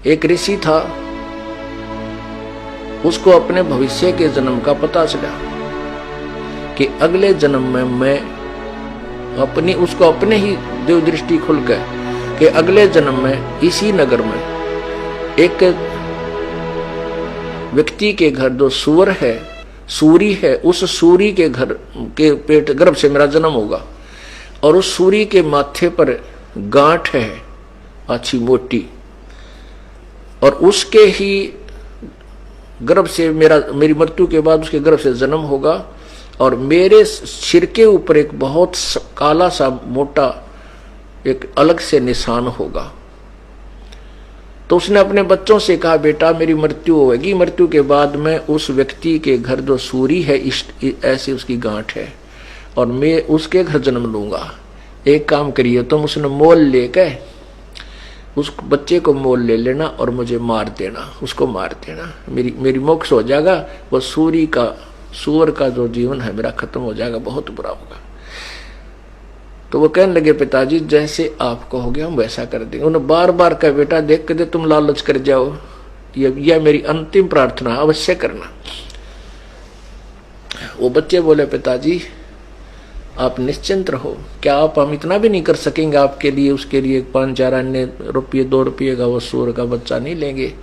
एक ऋषि था, उसको अपने भविष्य के जन्म का पता चला कि अगले जन्म में मैं उसको अपने ही देव दृष्टि खुल गए कि अगले जन्म में इसी नगर में एक व्यक्ति के घर जो सूर है, सूरी है, उस सूरी के घर के पेट गर्भ से मेरा जन्म होगा और उस सूरी के माथे पर गांठ है अच्छी मोटी और उसके ही गर्भ से मेरी मृत्यु के बाद उसके गर्भ से जन्म होगा और मेरे सिर के ऊपर एक बहुत काला सा मोटा एक अलग से निशान होगा। तो उसने अपने बच्चों से कहा, बेटा मेरी मृत्यु होगी, मृत्यु के बाद मैं उस व्यक्ति के घर जो सूरी है ऐसी उसकी गांठ है और मैं उसके घर जन्म लूंगा। एक काम करिए तुम, उसने मोल लेके उस बच्चे को मोल ले लेना और मुझे मार देना, उसको मार देना, मेरी मोक्ष हो जाएगा। वो सूअर का जो जीवन है मेरा खत्म हो जाएगा, बहुत बुरा होगा। तो वो कहने लगे, पिताजी जैसे आप कहोगे हम वैसा कर देंगे। उन्होंने बार बार कहा, बेटा देख के तुम लालच कर जाओ, यह मेरी अंतिम प्रार्थना अवश्य करना। वो बच्चे बोले, पिताजी आप निश्चिंत रहो, क्या आप हम इतना भी नहीं कर सकेंगे आपके लिए, उसके लिए 5-4 अन्य रुपये 2 रुपये का वो सूअर का बच्चा नहीं लेंगे,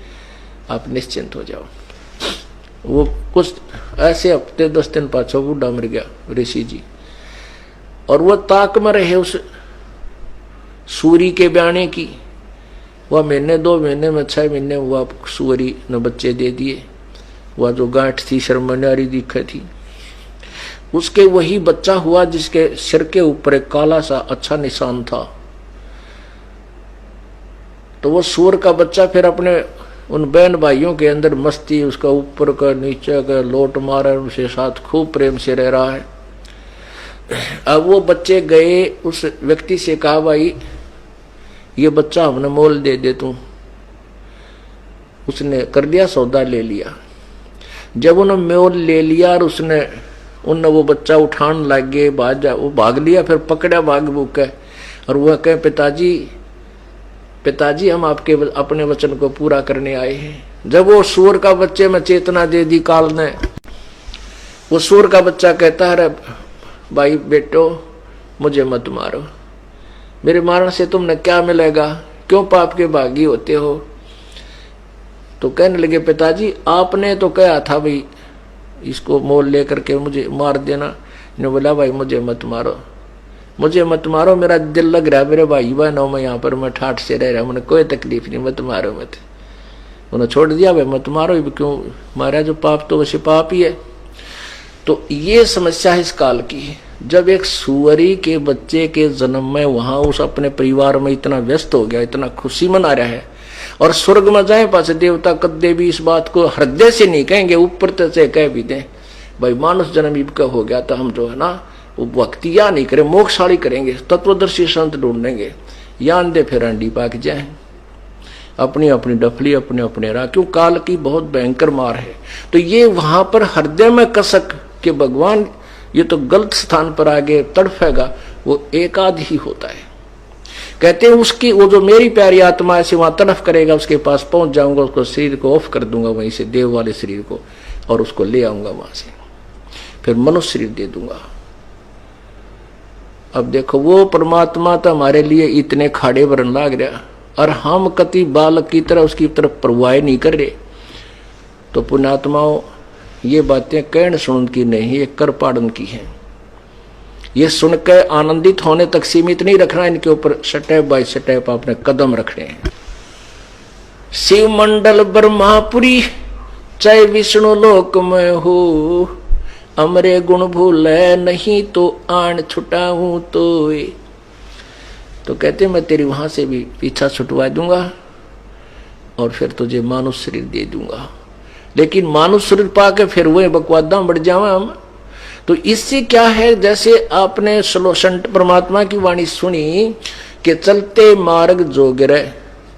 आप निश्चिंत हो जाओ। वो कुछ ऐसे हफ्ते 10 दिन पाछा बूढ़ा मर गया ऋषि जी और वो ताक में रहे उस सूरी के ब्याने की। वह महीने 2 महीने में 6 महीने हुआ सूरी ने बच्चे दे दिए। वह जो गांठ थी शर्मनारी दिखे थी उसके वही बच्चा हुआ जिसके सिर के ऊपर एक काला सा अच्छा निशान था। तो वो सूर का बच्चा फिर अपने उन बहन भाइयों के अंदर मस्ती, उसका ऊपर का नीचे का लोट मारा, उनके साथ खूब प्रेम से रह रहा है। अब वो बच्चे गए उस व्यक्ति से कहा, भाई ये बच्चा हमने मोल दे दे तू। उसने कर दिया, सौदा ले लिया। जब उन्होंने मोल ले लिया और उनने वो बच्चा उठान लग गए, वो भाग लिया, फिर पकड़ा भाग भूख है और वह कहे, पिताजी हम आपके अपने वचन को पूरा करने आए हैं। जब वो सूअर का बच्चे में चेतना दे दी काल ने, वो सूअर का बच्चा कहता है, भाई बेटो मुझे मत मारो, मेरे मारने से तुमने क्या मिलेगा, क्यों पाप के भागी होते हो। तो कहने लगे, पिताजी आपने तो कहा था भाई इसको मोल लेकर के मुझे मार देना। ने बोला, भाई मुझे मत मारो, मेरा दिल लग रहा है मेरे भाई बहनों में, यहाँ पर मैं ठाठ से रह रहा हूँ, मुझे कोई तकलीफ नहीं, मत मारो मत। उन्होंने छोड़ दिया, भाई मत मारो, क्यों मारा, जो पाप तो वैसे पाप ही है। तो ये समस्या है इस काल की। जब एक सुअरी के बच्चे के जन्म में वहां उस अपने परिवार में इतना व्यस्त हो गया, इतना खुशी मना रहा है, और स्वर्ग में जाए पास देवता कदे भी इस बात को हृदय से नहीं कहेंगे, ऊपर से कह भी दें भाई मानुष जन्म इनका हो गया, तो हम जो है ना वो भक्तिया नहीं करें, मोक्षशाली करेंगे, तत्वदर्शी संत ढूंढेंगे, यान दे फिर अंडी पाक जाए, अपनी अपनी डफली अपने अपने राह। क्यों काल की बहुत भयंकर मार है। तो ये वहां पर हृदय में कसक कि भगवान ये तो गलत स्थान पर आगे तड़फेगा, वो एकाध ही होता है। कहते हैं उसकी वो जो मेरी प्यारी आत्मा ऐसे वहां तड़फ करेगा, उसके पास पहुंच जाऊंगा, उसको शरीर को ऑफ कर दूंगा वहीं से, देव वाले शरीर को, और उसको ले आऊंगा वहां से, फिर मनुष्य शरीर दे दूंगा। अब देखो वो परमात्मा तो हमारे लिए इतने खाड़े भरन लाग रहा और हम कति बालक की तरह उसकी तरफ परवाह नहीं कर रहे। तो पुण्यात्माओं ये बातें कहन सुन की नहीं, ये कर पाड़न की है। ये सुनकर आनंदित होने तक सीमित नहीं रखना, इनके ऊपर स्टेप बाय स्टेप आपने कदम रखने हैं। शिव मंडल ब्रह्मापुरी चाहे विष्णु लोक में हो, अमरे गुण भूले नहीं तो आन छुटाऊं तो कहते मैं तेरी वहां से भी पीछा छुटवा दूंगा और फिर तुझे मानुष शरीर दे दूंगा। लेकिन मानुष शरीर पाके फिर वही बकवादा बढ़ जावा हम। तो इससे क्या है, जैसे आपने संत परमात्मा की वाणी सुनी कि चलते मार्ग जोगिरे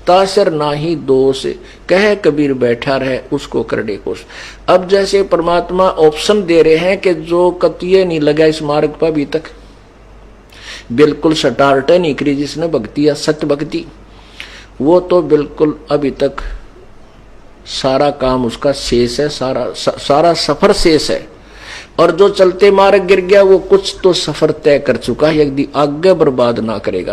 तासर नाही दोष, कह कबीर बैठा रहे उसको करने कोश। अब जैसे परमात्मा ऑप्शन दे रहे हैं कि जो कतिये नहीं लगा इस मार्ग पर अभी तक, बिल्कुल स्टार्ट नहीं करी जिसने भक्ति या सत्य भक्ति, वो तो बिल्कुल अभी तक सारा काम उसका शेष है, सारा सफर शेष है। और जो चलते मार्ग गिर गया वो कुछ तो सफर तय कर चुका है, यदि आगे बर्बाद ना करेगा।